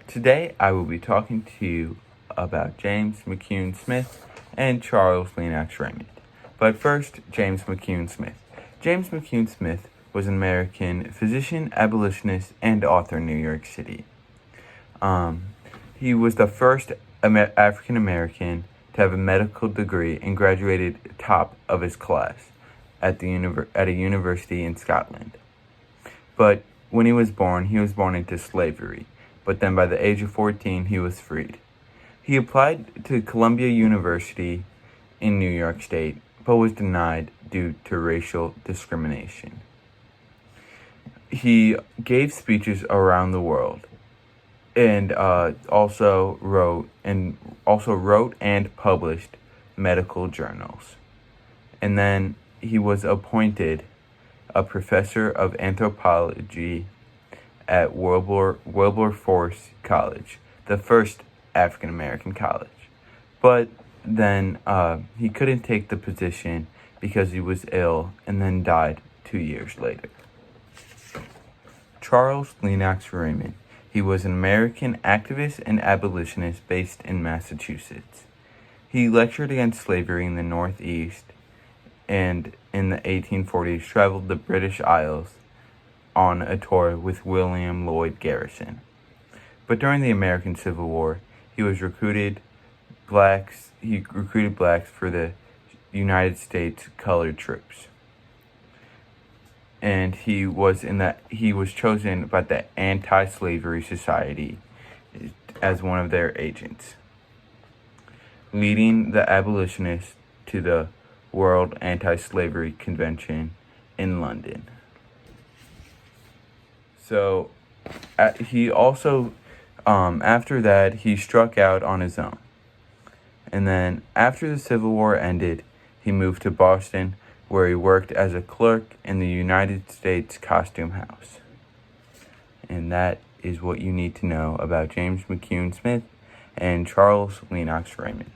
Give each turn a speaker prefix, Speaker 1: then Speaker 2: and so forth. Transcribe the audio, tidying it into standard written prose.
Speaker 1: Today I will be talking to you about James McCune Smith and Charles Lennox Raymond. But first, James McCune Smith. James McCune Smith was an American physician, abolitionist, and author in New York City. He was the first African American to have a medical degree and graduated top of his class at a university in Scotland. But when he was born into slavery. But then by the age of 14, he was freed. He applied to Columbia University in New York State, but was denied due to racial discrimination. He gave speeches around the world, and also wrote and published medical journals. And then he was appointed a professor of anthropology at Wilberforce College, the first African American college. But then he couldn't take the position because he was ill and then died 2 years later. Charles Lennox Raymond. He was an American activist and abolitionist based in Massachusetts. He lectured against slavery in the Northeast and in the 1840s traveled the British Isles on a tour with William Lloyd Garrison. But during the American Civil War, he recruited blacks for the United States colored troops. And he was chosen by the Anti-Slavery Society as one of their agents, leading the abolitionists to the World Anti-Slavery Convention in London. So he also, after that, he struck out on his own. And then after the Civil War ended, he moved to Boston, where he worked as a clerk in the United States Costume House. And that is what you need to know about James McCune Smith and Charles Lennox Raymond.